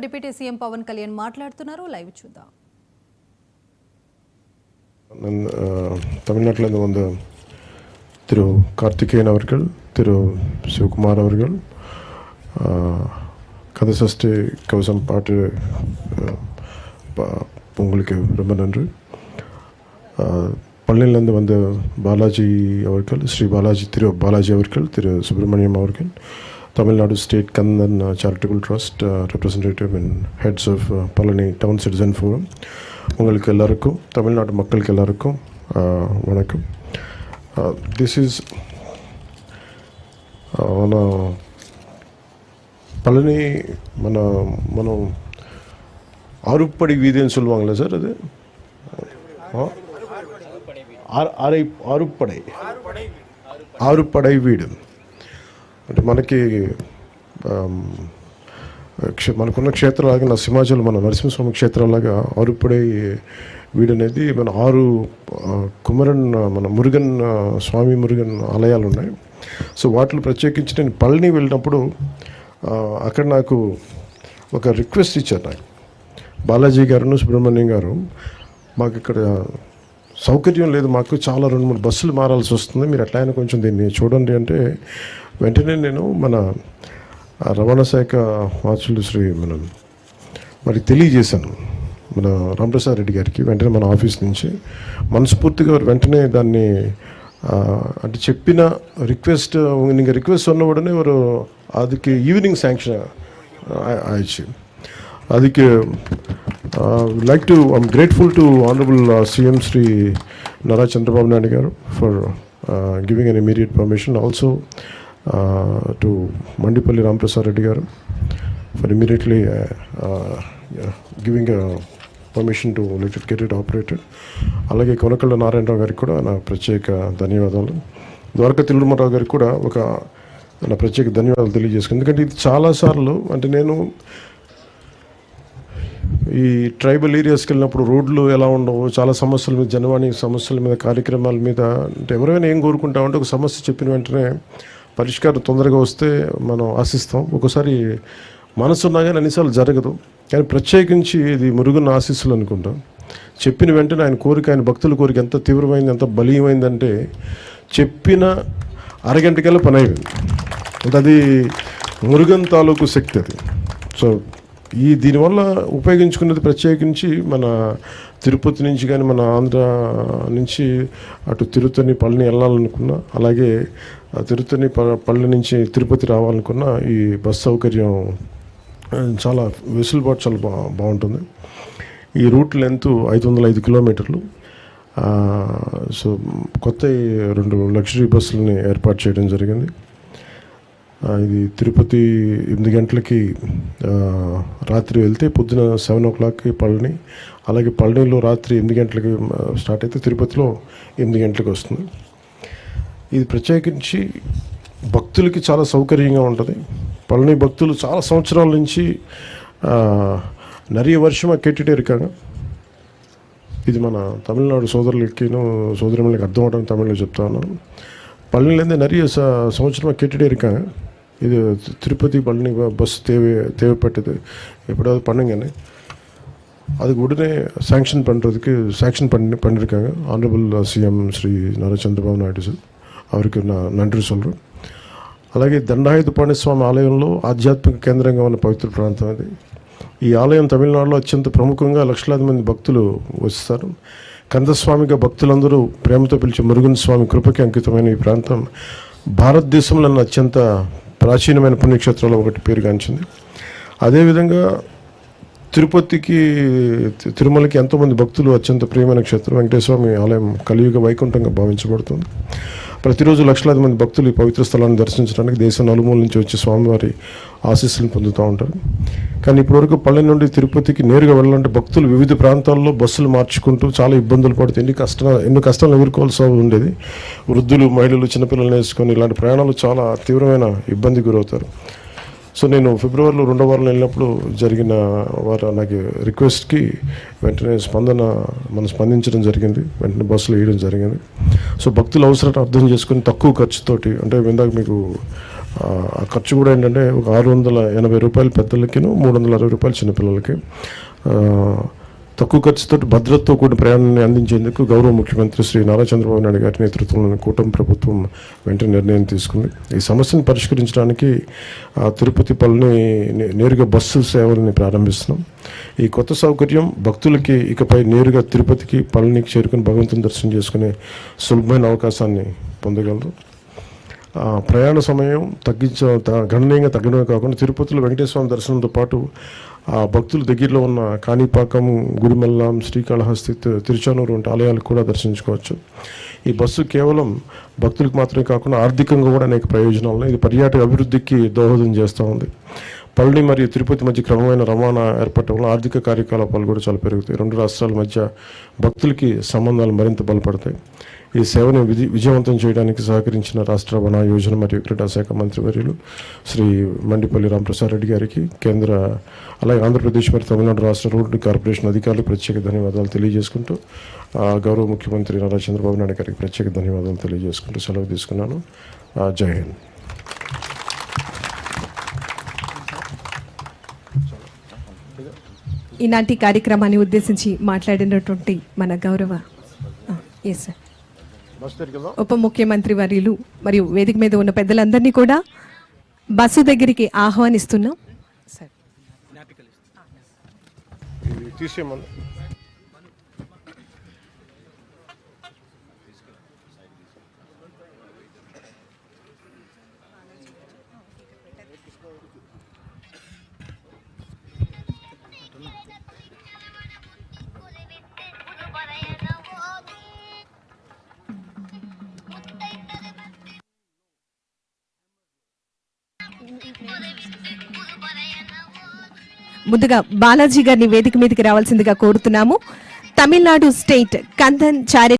Deputy CM Pawan Kalyan మాట్లాడుతున్నారు. Live చూద్దాం. தமிழ்நாட்டிலேருந்து வந்த திரு கார்த்திகேயன் அவர்கள், திரு சிவகுமார் அவர்கள் கதை சஷ்டி கவசம் பாட்டு உங்களுக்கு ரொம்ப நன்றி. பழனியிலேருந்து வந்த பாலாஜி அவர்கள், ஸ்ரீ பாலாஜி, திரு பாலாஜி அவர்கள், திரு சுப்பிரமணியம் அவர்கள், Tamil Nadu state Kandhan charitable trust representative and heads of Palani town citizen forum, உங்களுக்கு எல்லாருக்கும், தமிழ்நாடு மக்களுக்கு எல்லாருக்கும் வணக்கம். దిస్ ఈజ్ మన பழனி మనం ஆறுப்படை வீதின்னு சொல்லுவாங்களே சார், அது ఆరుపడై వీడు అంటే మనకున్న క్షేత్రాలాగా నరసింహాచలం, మన నరసింహస్వామి క్షేత్రాలాగా ఆరుపడై వీడు అనేది మన 6 కుమరన్, మన మురుగన్ స్వామి మురుగన్ ఆలయాలు ఉన్నాయి. సో వాటిలో ప్రత్యేకించి నేను పళని వెళ్ళినప్పుడు అక్కడ నాకు ఒక రిక్వెస్ట్ ఇచ్చారు. నాకు బాలాజీ గారు, సుబ్రహ్మణ్యం గారు, మాకు ఇక్కడ సౌకర్యం లేదు, మాకు చాలా 2-3 బస్సులు మారాల్సి వస్తుంది, మీరు ఎట్లయినా కొంచెం దీన్ని చూడండి అంటే వెంటనే నేను మన రవాణా శాఖ మార్చులు శ్రీ మరి తెలియజేశాను మన రామప్రసాద్ రెడ్డి గారికి. వెంటనే మన ఆఫీస్ నుంచి మనస్ఫూర్తిగా వెంటనే దాన్ని అంటే చెప్పిన రిక్వెస్ట్, நீங்கள் ரிக்வெஸ்ட் சொன்ன உடனே ஒரு அதுக்கு ஈவினிங் சாங்ஷன் ஆயிடுச்சு. அதுக்கு like to, I'm grateful to Honorable CM Sri Nara Chandrababu Naidu garu for giving an immediate permission. Also to Mandipalli Ramprasad Reddy garu for immediately giving a permission to let it get it operated. అలాగే కొనకళ్ళ నారాయణరావు గారికి కూడా నా ప్రత్యేక ధన్యవాదాలు. ద్వారకా తిరుమలరావు గారికి కూడా ఒక నా ప్రత్యేక ధన్యవాదాలు తెలియజేసుకున్నాను. ఎందుకంటే ఇది చాలాసార్లు అంటే నేను ఈ ట్రైబల్ ఏరియాస్కి వెళ్ళినప్పుడు రోడ్లు ఎలా ఉండవు, చాలా సమస్యల మీద, జనవాణి సమస్యల మీద, కార్యక్రమాల మీద, అంటే ఎవరైనా ఏం కోరుకుంటామంటే ఒక సమస్య చెప్పిన వెంటనే పరిష్కారం తొందరగా వస్తే మనం ఆశిస్తాం. ఒకసారి మనసున్నా కానీ అన్నిసార్లు జరగదు. కానీ ప్రత్యేకించి ఇది మురుగున్న ఆశీస్సులు అనుకుంటాం. చెప్పిన వెంటనే ఆయన కోరిక, ఆయన భక్తుల కోరిక ఎంత తీవ్రమైంది, ఎంత బలీయమైందంటే చెప్పిన అరగంటకల్లా పని అయిపోయింది. అంటే అది మురుగన్ తాలూకు శక్తి అది. సో దీనివల్ల ఉపయోగించుకున్నది ప్రత్యేకించి మన తిరుపతి నుంచి కానీ, మన ఆంధ్ర నుంచి అటు తిరుత్తని పళని వెళ్ళాలనుకున్నా, అలాగే తిరుత్తని పళని నుంచి తిరుపతి రావాలనుకున్నా ఈ బస్ సౌకర్యం చాలా వెసులుబాటు చాలా బాగుంటుంది. ఈ రూట్ లెంత్ 505 కిలోమీటర్లు. సో కొత్త 2 లగ్జరీ బస్సులని ఏర్పాటు చేయడం జరిగింది. ఇది తిరుపతి 8 గంటలకి రాత్రి వెళ్తే పొద్దున 7 o'clockకి పళని, అలాగే పళనిలో రాత్రి 8 గంటలకి స్టార్ట్ అయితే తిరుపతిలో 8 గంటలకు వస్తుంది. ఇది ప్రత్యేకించి భక్తులకి చాలా సౌకర్యంగా ఉంటుంది. పళని భక్తులు చాలా సంవత్సరాల నుంచి நிறைய வருஷமாக கேட்டுகிட்டே இருக்காங்க. ఇది మన తమిళనాడు సోదరులకి అర్థం అవడానికి తమిళ్లో చెప్తా ఉన్నాను. பழனிலேருந்து நிறைய సంవత్సరமாக கேட்டுகிட்டே இருக்காங்க. இது திருப்பதி பழனி பஸ் தேவைப்பட்டது, எப்படியாவது பண்ணுங்கன்னு. அதுக்கு உடனே శాంక్షన్ பண்ணியிருக்காங்க honourable CM Shri Nara Chandrababu Naidu sir. அவருக்கு நான் நன்றி சொல்கிறேன். అలాగే దండాయుధపాణి స్వామి ఆలయంలో ఆధ్యాత్మిక కేంద్రంగా ఉన్న పవిత్ర ప్రాంతం అది. ఈ ఆలయం తమిళనాడులో అత్యంత ప్రముఖంగా లక్షలాది మంది భక్తులు వస్తారు. కందస్వామిగా భక్తులందరూ ప్రేమతో పిలిచే మురుగన్ స్వామి కృపకి అంకితమైన ఈ ప్రాంతం భారతదేశంలో అత్యంత ప్రాచీనమైన పుణ్యక్షేత్రాల్లో ఒకటి పేరుగాంచింది. అదేవిధంగా తిరుమలకి ఎంతోమంది భక్తులు అత్యంత ప్రియమైన క్షేత్రం వెంకటేశ్వర ఆలయం కలియుగ వైకుంఠంగా భావించబడుతుంది. ప్రతిరోజు లక్షలాది మంది భక్తులు ఈ పవిత్ర స్థలాన్ని దర్శించడానికి దేశం నలుమూల నుంచి వచ్చి స్వామివారి ఆశీస్సులను పొందుతూ ఉంటారు. కానీ ఇప్పటివరకు పళని నుండి తిరుపతికి నేరుగా వెళ్ళాలంటే భక్తులు వివిధ ప్రాంతాల్లో బస్సులు మార్చుకుంటూ చాలా ఇబ్బందులు పడుతూ ఎన్నో కష్టాలను ఎదుర్కోవాల్సి ఉండేది. వృద్ధులు, మహిళలు, చిన్నపిల్లలు వేసుకొని ఇలాంటి ప్రయాణాలు చాలా తీవ్రమైన ఇబ్బంది గురవుతారు. సో నేను ఫిబ్రవరిలో 2వ వారంలో వెళ్ళినప్పుడు జరిగిన నాకు రిక్వెస్ట్కి వెంటనే స్పందించడం జరిగింది. వెంటనే బస్సులు వేయడం జరిగింది. సో భక్తుల అవసరాన్ని అర్థం చేసుకుని తక్కువ ఖర్చుతోటి, అంటే ఇందాక మీకు ఆ ఖర్చు కూడా ఏంటంటే ఒక 680 రూపాయలు పెద్దలకి, 360 రూపాయలు చిన్నపిల్లలకి. తక్కువ ఖర్చుతో భద్రతతో కూడిన ప్రయాణాన్ని అందించేందుకు గౌరవ ముఖ్యమంత్రి శ్రీ నారా చంద్రబాబు నాయుడు గారి నేతృత్వంలోని కూటమి ప్రభుత్వం వెంటనే నిర్ణయం తీసుకుంది. ఈ సమస్యను పరిష్కరించడానికి తిరుపతి పళని నేరుగా బస్సు సేవల్ని ప్రారంభిస్తున్నాం. ఈ కొత్త సౌకర్యం భక్తులకి ఇకపై నేరుగా తిరుపతికి, పళనికి చేరుకుని భగవంతుని దర్శనం చేసుకునే సులభమైన అవకాశాన్ని పొందగలరు. ప్రయాణ సమయం గణనీయంగా తగ్గడమే కాకుండా తిరుపతిలో వెంకటేశ్వర స్వామి దర్శనంతో పాటు భక్తుల దగ్గరలో ఉన్న కాణిపాకం, గుడిమల్లం, శ్రీకాళహస్తి, తిరుచానూరు వంటి ఆలయాలకు కూడా దర్శించుకోవచ్చు. ఈ బస్సు కేవలం భక్తులకు మాత్రమే కాకుండా ఆర్థికంగా కూడా అనేక ప్రయోజనాలు. ఇది పర్యాటక అభివృద్ధికి దోహదం చేస్తూ ఉంది. పళని మరియు తిరుపతి మధ్య క్రమమైన రవాణా ఏర్పడటం వల్ల ఆర్థిక కార్యకలాపాలు కూడా చాలా పెరుగుతాయి. రెండు రాష్ట్రాల మధ్య భక్తులకి సంబంధాలు మరింత బలపడతాయి. ఈ సేవను విజయవంతం చేయడానికి సహకరించిన రాష్ట్ర రవాణా యోజన మరియు క్రీడా శాఖ మంత్రివర్యులు శ్రీ మండిపల్లి రామప్రసాద్ రెడ్డి గారికి, కేంద్ర అలాగే ఆంధ్రప్రదేశ్ మరియు తమిళనాడు రాష్ట్ర రోడ్డు కార్పొరేషన్ అధికారులకు ప్రత్యేక ధన్యవాదాలు తెలియజేసుకుంటూ, గౌరవ ముఖ్యమంత్రి నారా చంద్రబాబు నాయుడు గారికి ప్రత్యేక ధన్యవాదాలు తెలియజేసుకుంటూ సెలవు తీసుకున్నాను. జై హింద్. ఈనాటి కార్యక్రమాన్ని ఉద్దేశించి మాట్లాడినటువంటి మన గౌరవ సార్ ఉప ముఖ్యమంత్రి వర్యులు మరియు వేదిక మీద ఉన్న పెద్దలందరినీ కూడా బస్సు దగ్గరికి ఆహ్వానిస్తున్నాం. సార్ ముందుగా బాలాజీ గారిని వేదిక మీదకి రావాల్సిందిగా కోరుతున్నాము. తమిళనాడు స్టేట్ కందన్ చారి